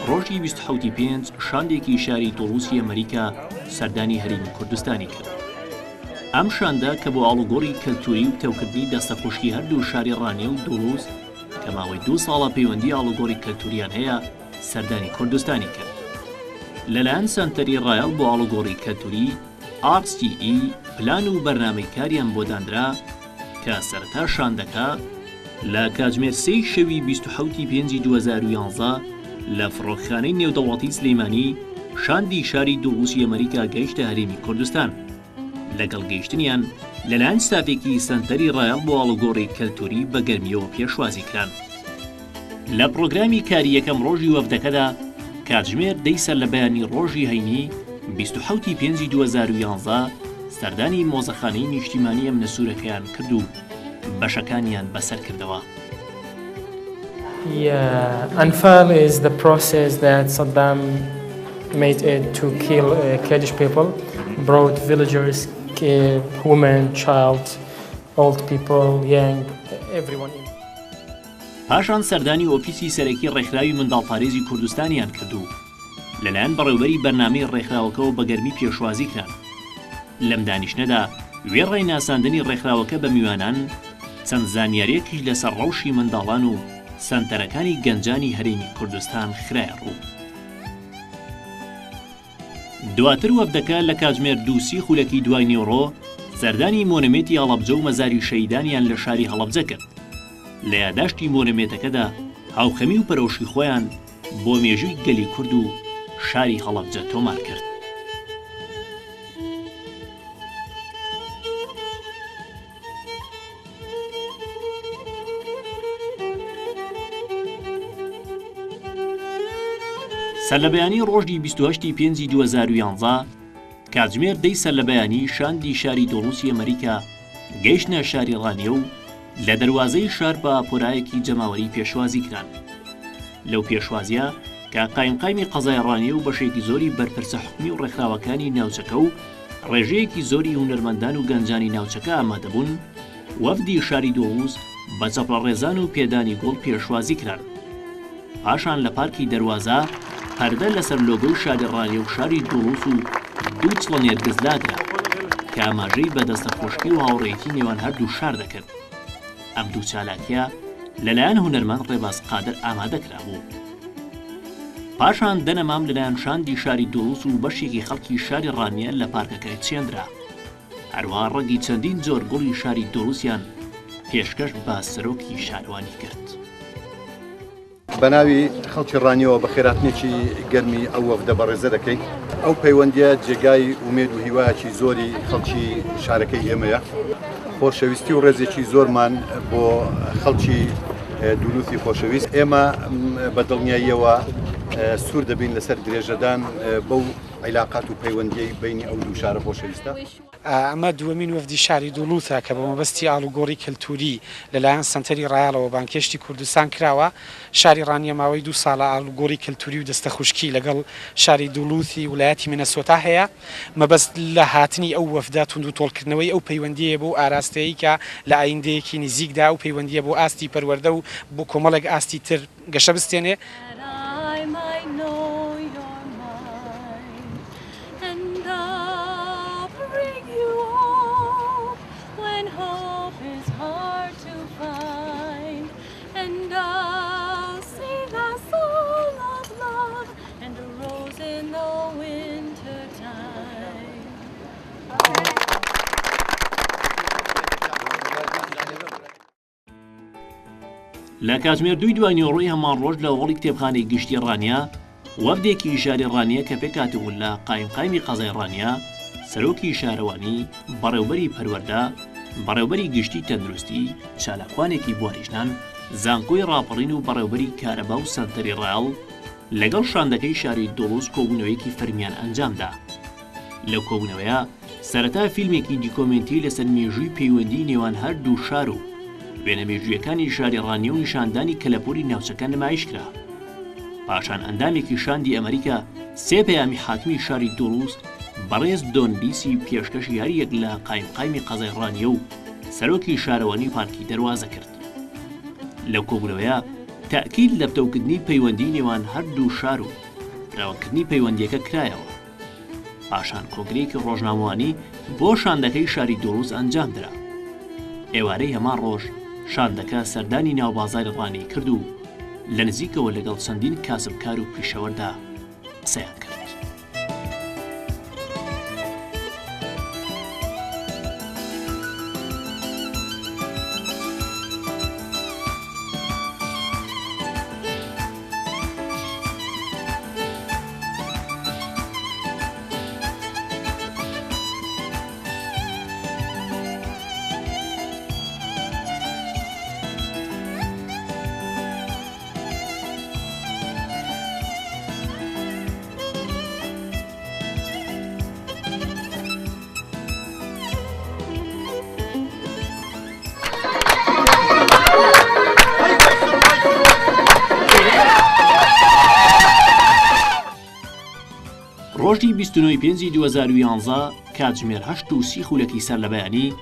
ڕۆژی 27 پێنج شاندێکی شاری دڵوسی ئەمریکا سەردانی هەرێمی کوردستانی کرد. ئەم شاندا کە بۆ ئاڵوگۆڕی کەلتوری و تێوکردنی دەستەخۆشی هەردوو شاری ڕانیە و دڵوس کە ماوەی 2 ساڵە پەیوەندی ئاڵوگۆڕی کەلتوریان هەیە سەردانی کوردستانی کرد. لەلایەن سەنتەری ڕایەڵ بۆ ئاڵوگۆڕی کەلتوری RCE پلان و بەرنامەی کاریان بۆ دانرا کە سەرەتا شاندەکە لە کاتژمێر 3 شەوی 27 پێنجی 2011 لە فڕۆکخانەی نێودەوڵەتی سلەیمانی شاندی شاری دڵوسی ئەمریکا گەیشتە هەرێمی کوردستان. لەگەڵ گەیشتنیان لەلایەن ستافێکی سەنتەری ڕایەڵ بۆ ئاڵوگۆڕی کەلتوری بە گەرمیەوە پێشوازی کران. لە پرۆگرامی کاری یەکەم ڕۆژی وەفدەکەدا کاتژمێر 10 سەرلەبەیانی ڕۆژی هەینی 27 پێنجی 2011 سەردانی مۆزەخانەی نیشتیمانی ئەم نەسوورەکەیان کرد و بەشەکانیان بەسەر کردەوە. Anfal is the process that Saddam made it to kill Kurdish people, brought villagers, women, child, old people, young, everyone in. پاشان سەردانی ئۆفیسی سەرەکی ڕێکخراوی منداڵپارێزی کوردستانیان کردو لەلایەن بەڕێوەبەری بەرنامەی ڕێکخراوەکەەوە بە گەرمی پێشوازی کران. لەم دانیشتنەدا وێڕای ناساندنی ڕێکخراوەکە بە میوانان چەند زانیاریەکیش لەسەر ڕەوشی منداڵان و سەنتەرەکانی گەنجانی هەرێمی کوردستان خرایە ڕوو. دواتر وەفدەکە لە کاتژمێر 2 خولەکی دوای نێوڕۆ سەردانی مۆنومێتی هەڵەبجە و مەزاری شەیدانیان لە شاری هەڵەبجە کرد. لە یاداشتی مۆنومێتەکەدا هاوخەمی و پەرۆشی خۆیان بۆ مێژووی گەلی کورد و شاری هەڵەبجە تۆمار کرد. سەرلەبەیانی ڕۆژی 28 پێنجی 2011 کاتژمێر 10 سەرلەبەیانی شاندی شاری دڵوسی ئەمریکا گەیشتنە شاری ڕانیە و لە دەروازەی شار بە ئاپۆرایەکی جەماوەری پێشوازی کران. لەو پێشوازیە کە قایمقایمی قەزای ڕانیە و بەشێکی زۆری بەرپرسە حکومی و ڕێکخراوەکانی ناوچەکە و ڕێژەیەکی زۆری هونەرمەندان و گەنجانی ناوچەکە ئامادەبوون، وەفدی شاری دڵوس بە چەپڵە ڕێزان و پێدانی گوڵ پێشوازی کران. پاشان لە پارکی دەروازە پەردە لەسەر لۆگۆی شاری ڕانیە و شاری دڵوس و 2 چڵە نێرگزداگرا کە ئاماژەی بەدەستە خۆشکی و هاوڕێیەتی نێوان هەردوو شار دەکرد. ئەم دوو چالاکیە لەلایەن هونەرمەند ڕێباز قادر ئامادەکرا بوو. پاشان دەنەمام لەلایەن شاندی شاری دڵوس و بەشێکی خەڵکی شاری ڕانیە لە پارکەکە چێندرا. هەروەها ڕەگی چەندین جۆر گوڵی شاری دڵوسیان پێشکەش بە سەرۆکی شارەوانی کرد. بەناوی خەڵکی ڕانیەوە بە خێراتنێکی گەرمی ئەو وەفدە بەڕێزە دەکەین. ئەو پەیوەندیە جێگای ئومێد و هیوایەکی زۆری خەڵکی شارەکەی ئێمەیە. خۆشەویستی و ڕێزێکی زۆرمان بۆ خەڵکی دولوسی خۆشەویست. ئێمە بە دڵنیاییەوە سوور دەبین لەسەر درێژەدان بەو عیلاقات و پەیوەندیەی بینی ئەو دوو شارە خۆشەویستە. ئەمە دووەمین وەفدی شاری دڵوسە کە بە مەبەستی ئاڵوگۆڕی کەلتوری لەلایەن سەنتەری ڕایەڵەوە بانکێشتی کوردستان کراوە. شاری ڕانیە ماوەی 2 ساڵە ئاڵوگۆڕی کەلتوری و دەستە خوشکی لەگەڵ شاری دڵوسی ویلایەتی مینەسۆتا هەیە. مەبەست لە هاتنی ئەو وەفدا توند و تۆڵکردنەوەی ئەو پەیوەندیە بۆ ئاراستەیە کە لە ئایندەیەکی نزیکدا ئەو پەیوەندیە بۆ ئاستی پەروەردە و بۆ کۆمەڵێک ئاستی تر گەشە بستێنێ. لە کاتژمێر 2 دوای نیوەڕۆی هەمان ڕۆژ لە هۆڵی کتێبخانەی گشتی ڕانیە وەفدێکی شاری ڕانیە کە پێکاتبوون لە قایمقایمی قەزای ڕانیە، سەرۆکی شارەوانی، بەڕێوەبەری پەروەردە، بەڕێوەبەری گشتی تەندروستی، چالاکوانێکی بواریژنان، زانکۆی ڕاپەڕین و بەڕێوەبەری کارەبا و سەنتەری ڕایەڵ لەگەڵ شاندەکەی شاری دڵوس کۆبوونەوەیەکی فەرمیان ئەنجامدا. لەو کۆبوونەوەیە سەرەتا فیلمێکی دیکۆمنتی لەسەر مێژووی پەیوەندی نێوان هەردوو شار و وێنە مێژوویەکانی شاری ڕانیە و نیشاندانی کەلەپوری ناوچەکە نمایش کرا. پاشان ئەندامێکی شاندی ئەمریکا 3 پەیامی حاکمی شاری دڵوس بەڕێز دۆنبیسی پێشکەشی هەریەک لە قایمقایمی قەزای ڕانیە و سەرۆکی شارەوانی پارکی دەروازە کرد. لەو کۆبوونەوەیە تاکید لە بتەوکردنی پەیوەندی نێوان هەردوو شار و فراوانکردنی پەیوەندیەکە کرایەوە. پاشان کۆنگرەیەکی ڕۆژنامەوانی بۆ شاندەکەی شاری دۆڵوس ئەنجام درا. ئێوارەی هەمان ڕۆژ شاندەکە سەردانی ناوبازاری ڕانی کرد و لە نزیکەوە لەگەڵ چەندین کاسبکار و پیشەوەردا قسەیان کرد. ڕۆژی 29 پێنجی 2011 کاتژمێر 8:30 خولەکی سەر لە بەیانی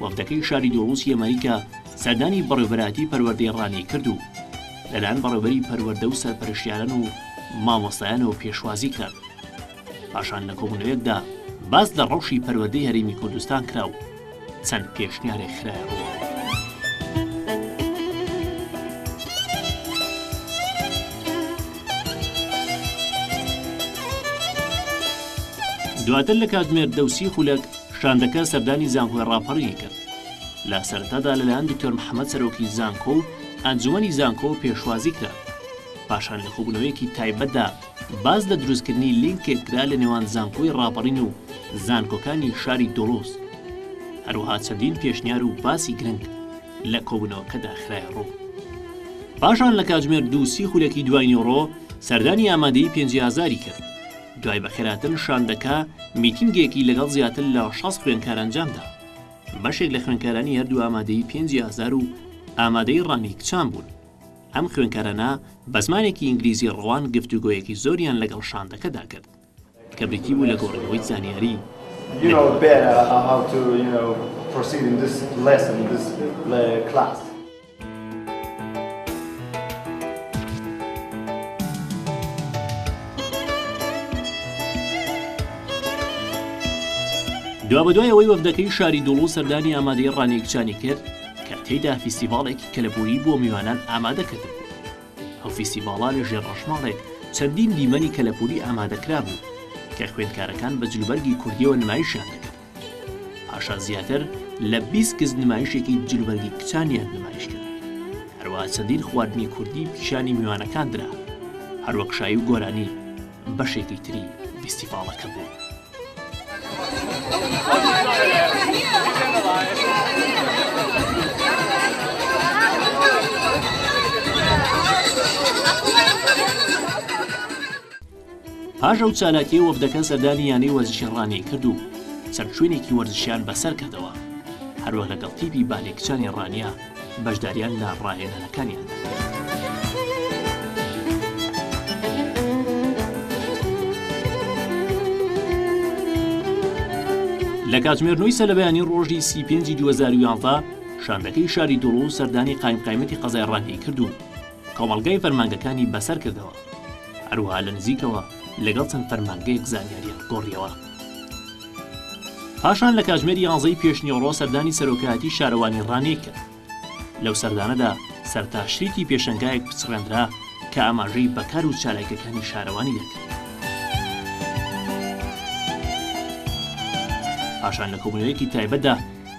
وەفدەکەی شاری دۆڵوسی ئەمریکا سەردانی بەڕێوەبەراتی پەروەردەی ڕانی کرد و لەلایەن بەڕێوەبەری پەروەردە و سەرپەرشتیاران و مامۆستایانەوە پێشوازی کرد. پاشان لە کۆبوونەوەیەکدا باس لە ڕەوشی پەروەردەی هەرێمی کوردستان کرا و چەند پێشنیارێک خرایە ڕوو. دواتر لە کاتژمێر 10:30 خولەک شاندەکە سەردانی زانکۆی ڕاپەڕینی کرد. لە سەرەتادا لەلایەن دکتۆر محەممەد سەرۆکی زانکۆ و ئەنجومەنی زانکۆ پێشوازی کرا. پاشان لە خۆبوونەوەیەکی تایبەتدا باز لە دروستکردنی لینکێک کرا لە نێوان زانکۆی ڕاپەڕین و زانکۆکانی شاری دۆڵۆس. هەروەها چەندین پێشنیار و باسی گرنگ لە کۆبوونەوەکەدا خرایە ڕوو. پاشان لە کاتژمێر 2:30 خولەکی دوای نیوڕۆ سەردانی ئامادەی 5,000 کرد. دوای بەخێراتن شاندەکە میتینگێکی لەگەڵ زیاتر لە 60 خوێندکار ئەنجامدا. بەشێک لە خوێندکارانی هەردوو ئامادەی 5,000 و ئامادەی ڕانی کچان بوون. ئەم خوێندکارانە بە زمانێکی ئینگلیزی ڕەوان گفتوگۆیەکی زۆریان لەگەڵ شاندەکەدا کرد کە بریتی بوو لە گۆڕینەوەی زانیاری. دوا بەدوای ئەوەی وەفدەکەی شاری دۆڵۆ سەردانی ئامادەی ڕانی کچانی کرد کە تێیدا فیستیڤاڵێکی کەلەپوری بۆ میوانان ئامادەکرد. ئەو فیستیڤاڵە لە ژێر ڕەشماڵێک چەندین دیمەنی کەلەپوری ئامادەکرا بوو کە خوێندکارەکان بە جلوبەرگی کوردیەوە نمایشیان دەکرد. پاشان زیاتر لە 20 کەس نمایشێکی جلوبەرگی کچانیان نمایش کرد. هەروەها چەندین خواردنی کوردی پیشانی میوانەکان درا. هەروەک شایی و گۆرانی بەشێکی تری فیستیڤاڵەکە بوو. پاش ئەو چالاکیە وەفدەکە سەردانی یانەی وەرزشی ڕانی کرد و چەند شوێنێکی وەرزشیان بەسەر کردەوە. هەروەک لەگەڵ تیپی بالێکچانی ڕانیە بەشداریان لە ڕاهێنانەکانیاندا. لە کاتژمێر 9 سەلەبەیانی ڕۆژی 30 پێنجی 2011 شاندەکەی شاری دۆڵۆ سەردانی قایمقایمەتی قەزای ڕانی کرد و کۆمەڵگەی فەرمانگەکانی بەسەر کردەوە. هەروەها لە نزیکەوە لەگەڵ چەند فەرمانگەیەک زانیاریان گۆڕیەوە. پاشان لە کاتژمێری 11 پێشنیوڕۆ سەردانی سەرۆکایەتی شارەوانی ڕانی کرد. لەو سەردانەدا سەرتاشریتی پێشەنگایەک بچڕێنرا کە ئاماژەی بەکار و چالاکیەکانی شارەوانی دەکرد. پاشان لە کۆبوونەوەیەکی تایبەتدا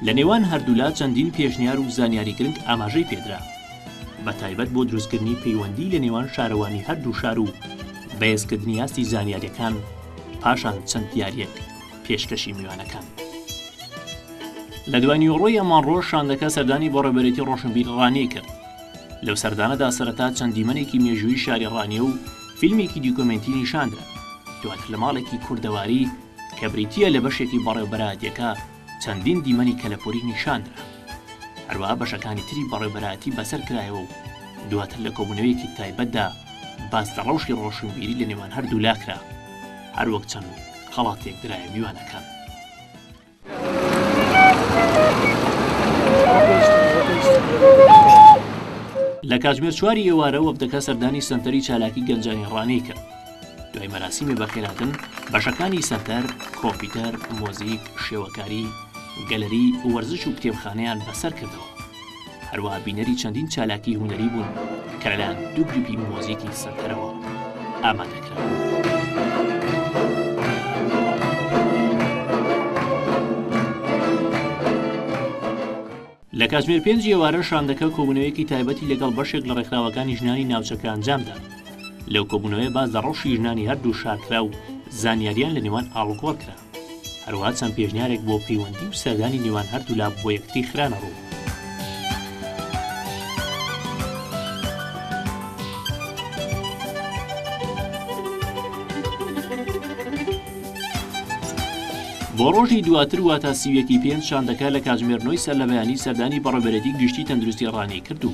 لە نێوان هەردوولا چەندین پێشنیار و زانیاری گرنگ ئاماژەی پێدرا بە تایبەت بۆ دروستکردنی پەیوەندی لە نێوان شارەوانی هەردوو شار و بەهێزکردنی یاستی زانیاریەکان. پاشان چەند دیاریەک پێشکەشی میوانەکان. لە دوای نیوەڕۆی ئەمان ڕۆژ شاندەکە سەردانی بۆ ڕێبەرێتی ڕۆشنبیر ڕانی کرد. لەو سەردانەدا سەرەتا چەند دیمەنێکی مێژووی شاری ڕانیە و فیلمێکی دیکۆمنتی نیشاندرا. دواتر لە ماڵێکی کوردەواری کە بریتیە لە بەشێکی بەڕێوەبەراتیەکە چەندین دیمەنی کەلەپوری نیشاندرا. هەروەها بەشەکانی تری بەڕێوەبەراتی بەسەر کرایەوە و دواتر لە کۆبوونەوەیەکی تایبەتدا باس لە ڕەوشی ڕۆشنبیری لە نێوان هەردوو لاکرا. هەروەک چەند خەڵاتێک درایە میوانەکان. لە کاتژمێر 4 ئێوارە وەفدەکە سەردانی سەنتەری چالاکی گەنجانی ڕانەی کرد. دوای مەراسیمی بەخێرهاتن بەشەکانی سەنتەر، کۆمپیوتەر، مۆزیک، شێوەکاری، گەلەری، وەرزش و کتێبخانەیان بەسەر کردەوە. هەروەها بینەری چەندین چالاکی هونەری بوون کە لەلایەن دوو گروپی مۆزیکی سەنتەرەوە ئامادەکرا. لە کاتژمێر 5 ئێوارە شاندەکە کۆبوونەوەیەکی تایبەتی لەگەڵ بەشێک لە ڕێکخراوەکانی ژنانی ناوچەکە ئەنجامدا. لەو کۆبوونەوەی باز لە ڕەوشی ژنانی هەردوو شارکرا و زانیاریان لە نێوان ئاڵوگۆڕ کرا. هەروەها چەند پێشنیارێک بۆ پەیوەندی و سەردانی نێوان هەردوو لا بۆ یەکتری خرانە ڕوو. بۆ ڕۆژی دواتر واتە 31 شاندەکە لە کاتژمێر 9 سەر لە بەیانی سەردانی بەڕێوەبەرێتی گشتی تەندروستی ڕانەی کردو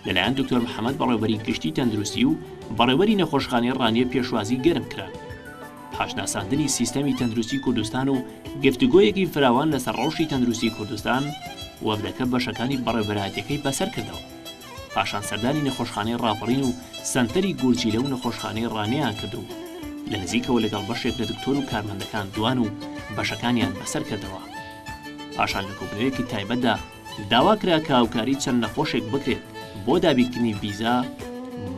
لەلایەن دکتۆر محەممەد بەڕێوەبەری گشتی تەندروستی و بەڕێوەری نەخۆشخانەی ڕانیە پێشوازی گەرم کرا. پاشناساندنی سیستەمی تەندروستی کوردستان و گفتوگۆیەکی فراوان لەسەر ڕەوشی تەندروستی کوردستان وەفدەکە بەشەکانی بەڕێوەبەرایەتەکەی بەسەر کردەوە. پاشان سەردانی نەخۆشخانەی ڕاپەڕین و سەنتەری گورجیلە و نەخۆشخانەی ڕانەیان کردو لە نزیکەوە لەگەڵ بەشێک لە دکتۆر و کارمەندەکان دوان و بەشەکانیان بەسەر کردەوە. پاشان لە کۆبوونەوەیەکی تایبەتدا داوا کرا کە هاوکاری چەند نەخۆشێک بکرێت بۆ دابینکردنی ڤیزا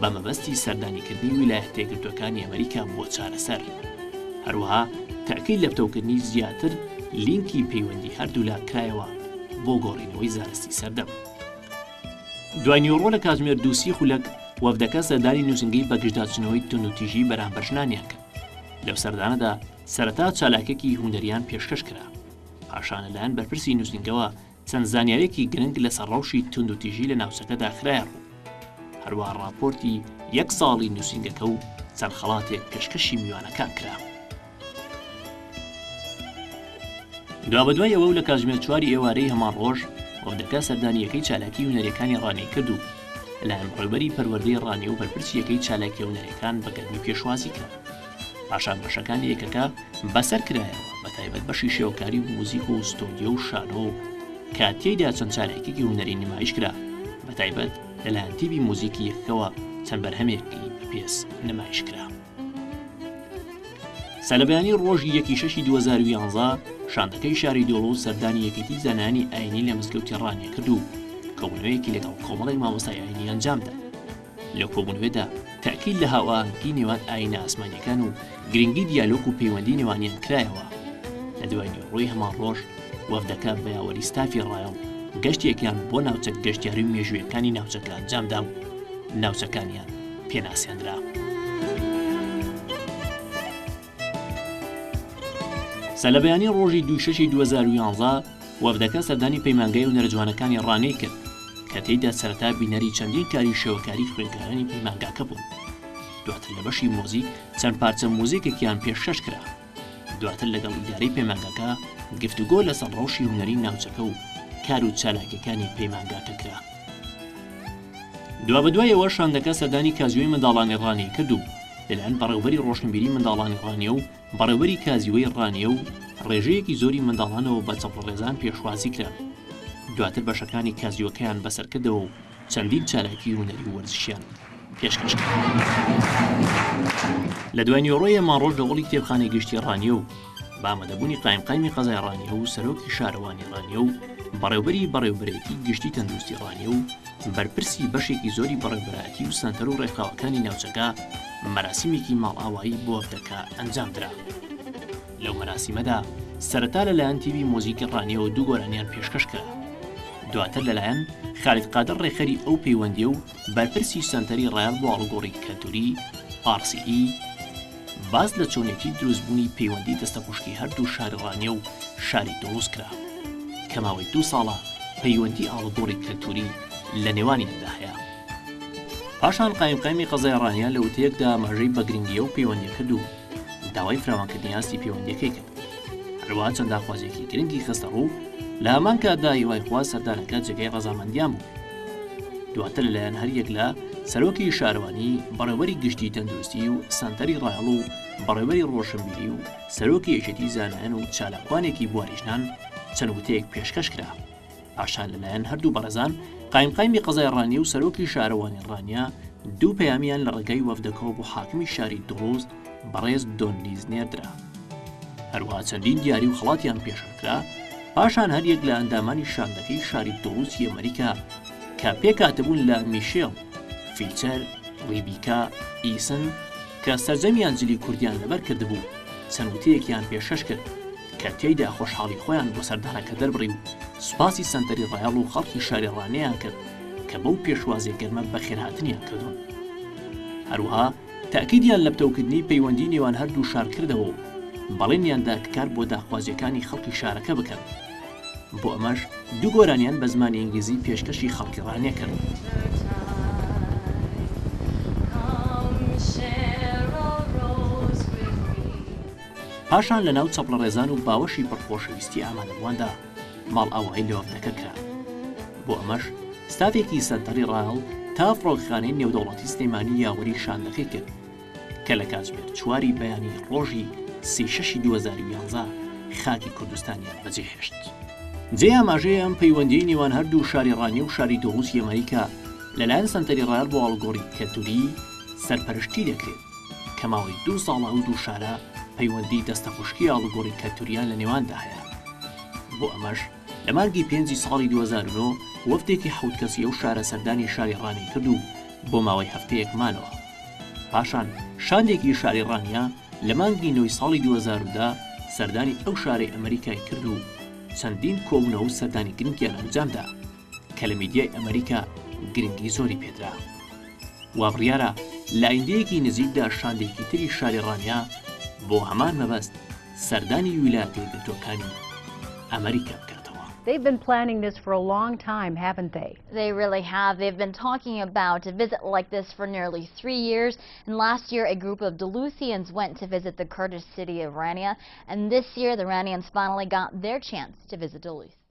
بە مەبەستی سەردانیکردنی ویلایەتە یەکگرتووەکانی ئەمریکا بۆ چارەسەر. هەروەها تاکید لە پتەوکردنی زیاتر لینکی پەیوەندی هەردوو لا کرایەوە بۆ گۆڕینەوەی زارستی سەردەم. دوای نیوەڕۆ لە کاتژمێر 2 خولەک وەفدەکە سەردانی نووسنگەی بەگشتداچنەوەی تونوتیژی بەرامبەرژنانیان کرد. لەو سەردانەدا سەرەتا چالاکێکی هونەریان پێشکەش کرا. پاشان لەلایەن بەرپرسی نووسنگەوە چەند زانیاریەکی گرنگ لەسەر ڕەوشی تونوتیژی لە ناوچەکەدا خرایە ڕوو. هەروەها ڕاپۆرتی 1 ساڵی نووسنگەکە و چەند خەڵاتێک پێشکەشی میوانەکان کرا. دوابەدوای ئەوە و لە کاتژمێر 4 ئێوارەی هەمان ڕۆژ وەفدەکە سەردانیەکەی چالاکی هونەریەکانی ڕانەی کرد و لەلایەن ڕێوەبەری پەروەردەی ڕانێ و بەرپرسیەکەی چالاکی هونەریەکان بە گەرمی پێشوازی کرد. پاشان بەشەکانی یەکەکە بەسەر کرایەوە بە تایبەت بەشی شێوەکاری و موزیک و ستۆدیۆ و شانۆ و کاتێیدا چەند چالاکێکی هونەری نمایش کرا بە تایبەت لەلایەن تیڤی موزیکی یەکەوە چەند بەرهەمێکی بەپێس نمایش کرا. سەلەبەیانی ڕۆژی 1/6 2011 شاندەکەی شاری دۆڵۆ و سەردانی یەکێتی زانانی ئاینی لە مزگەوتی ڕانیە کرد و کۆبوونەوەیەکی لەگەڵ کۆمەڵی مامۆستای ئاینی ئەنجامدا. لەو کۆبوونەوەدا تاکید لە هاوانگی نێوان ئاینە ئاسمانیەکان و گرنگی دیالۆگ و پەیوەندی نێوانیان کرایەوە. لە دوای نیوەڕۆی هەمان ڕۆژ وەفدەکە بە یاوەری ستافی ڕایەڵ گەشتێکیان بۆ ناوچەک گەشتیاری و مێژوویەکانی ناوچەکە ئەنجامدا و ناوچەکانیان پێناسێنرا. سەلەبەیانی ڕۆژی 2/6 2011 وەفدەکە سەردانی پەیمانگای و نەرجوانەکانی ڕانەی کرد کە تێیدا سەرەتا بینەری چەندین کاری شێوەکاری خوێندکارانی پەیمانگاکە بوون. دواتر لە بەشی مۆزیک چەند پارچە مۆزیکێکیان پێشکەش کرا. دواتر لەگەڵ ئیدارەی پەیمانگاکە گفتوگۆ لەسەر ڕەوشی هونەری ناوچەکە و کار و چالاکیەکانی پەیمانگاکە کرا. دوابەدوایەوە شاندەکە سەردانی کازیۆی منداڵانی ڕانەی کرد و لەلایەن بەڕێوەبەری ڕۆشنبیری منداڵانی ڕانیە و بەڕێوەبەری کازیۆی ڕانیە و ڕێژەیەکی زۆری منداڵانەوە بە چەپڕێزان پێشوازی کرا. دواتر بەشەکانی کازیۆکەیان بەسەرکردەوە و چەندین چالاکی هونەری و وەرزشیان پێشکەش کرد. لە دوای نیوەڕۆی ماڕۆژ لەوەڵی کتێبخانەی گشتی ڕانیە و بامەدەبوونی قایمقایمی قەزای ڕانیە و سەرۆکی شارەوانی ڕانیە و بەڕێوەبەری بەڕێوەبەرێتی گشتی تەندروستی ڕانیە و بەرپرسی بەشێکی زۆری بەڕێوەبەرایەتی و سەنتەر و ڕێکخراوەکانی ناوچەکە مەراسیمێکی ماڵئاوایی بۆ وەفدەکە ئەنجامدرا. لەو مەراسیمەدا سەرەتا لەلایەن تیڤی مۆزیکی ڕانیە و دوو گۆرانیان پێشکەش کرا. دواتر لەلایەن خالید قادر ڕێخەری ئەو پەیوەندیە و بەرپرسی سەنتەری ڕایەڵ بۆ ئاڵوگۆڕی کەلتوری RCE باز لە چۆنێتی دروستبوونی پەیوەندی دەستەخوشکی هەردوو شاری ڕانیە و شاری دڵۆز کرا کە ماوەی 2 ساڵە پەیوەندی ئاڵوگۆڕی کەلتوری لە نێوانیاندا هەیە. پاشان قایمقایمی قەزای ڕانیە لە وتەیەکدا ماژەی بە گرنگیە و پەیوەندی کرد و داوای فراوانکردنی ئاستی پەیوەندیەکەی کرد. هەروەها چەند داخوازێکی گرنگی خستە ڕوو لە هەمان کاتدا هیوای خوا سەردانەکە جێگەی ڕەزامەندیان بوو. دواتر لەلایەن هەریەک لە سەرۆکی شارەوانی بەڕێوەبەری گشتی تەندروستی و سەنتەری ڕایەڵ و بەڕێوەبەری ڕۆشنبیری و سەرۆکی یەکێتی زانایان و چالاکوانێکی بواریژنان چەند وتەیەک پێشکەش کرا. پاشان لەلایەن هەردوو بەڕێزان قایمقایمی قەزای ڕانیە و سەرۆکی شارەوانی ڕانیا دوو پەیامیان لە ڕێگەی وەفدەکەوە بۆ حاکمی شاری دڵوز بەڕێز دۆنلیز نێردرا. هەروەها چەندین دیاری و خەڵاتیان پێشکرا پاشان هەریەک لە ئەندامانی شاندەکەی شاری دڵوزی ئەمریکا کە پێکاتبوون لە میشێڵ، فیلچەر، ڕیبیکا، ئیسن کە سەرجەمیان جلی کوردیان لەبەر کردبوو چەند وتەیەکیان پێشەش کرد کە تێیدا خۆشحاڵی خۆیان بۆ سەردانەکە دەربڕی و سوپاسی سەنتەری ڕایاڵ و خەڵکی شاری ڕانەیان کرد کە بەو پێشوازیە گەرمە بەخێرهاتنیان کردوون. هەروەها تاکیدیان لە پتەوکردنی پەیوەندی نێوان هەردوو شار کردەوە و بەڵێنیاندا کە کار بۆ داخوازیەکانی خەڵکی شارەکە بکەن. بۆ ئەمەش دوو گۆرانیان بە زمانی ئینگلیزی پێشکەشی خەڵکی ڕانیە کرد. پاشان لە ناو چەپڵە ڕێزان و باوەشی پڕخۆشەویستی ئامادەبوواندا ماڵ ئاوایی لە وەفدەکە کرا. بۆ ئەمەش ستافێکی سەنتەری ڕایڵ تا فڕۆکخانەی نێودەوڵەتی سلێمانی یاوەری شاندەکەی کرد کە لە کاتژمێر 4 بەیانی ڕۆژی 36 2011 خاکی کوردستانیان بەجێهێشت. جێ ئاماژەیە ئەم پەیوەندیی نێوان هەردوو شاری ڕانیە و شاری دڵوزی ئەمریکا لەلایەن سەنتەری ڕایڵ بۆ ئاڵگۆڕی کەلتوری سەرپەرشتی دەکرێت کە ماوەی 2 ساڵە و دوو شارە پەیوەندی دەستەخوشکی ئاڵگۆڕی کەلتوریان لە نێواندا هەیە. بۆ ئەمەش لە مانگی 5 ساڵی 2009 وەفدێکی 7 کەسی ئەو شارە سەردانی شاری ڕانی کرد و بۆ ماوەی هەفتەیەک مانەوە. پاشان شاندێکی شاری ڕانیا لە مانگی 9 ساڵی 2010 سەردانی ئەو شارەی ئەمریکای کرد و چەندین کۆبوونەوە و سەردانی گرنگیان ئەنجامدا کە لە میدیای ئەمریکا گرنگی زۆری پێدرا. وا بڕیارە لە ئایندەیەکی نزیکدا شاندێکی تری شاری ڕانیا بۆ هەمان مەبەست سەردانی ویلایەتە یەکگرتووەکانی ئەمریکا بکاتەوە. They've been planning this for a long time, haven't they? They really have. They've been talking about a visit like this for nearly 3 years. And last year, a group of Duluthians went to visit the Kurdish city of Rania. And this year, the Ranians finally got their chance to visit Duluth.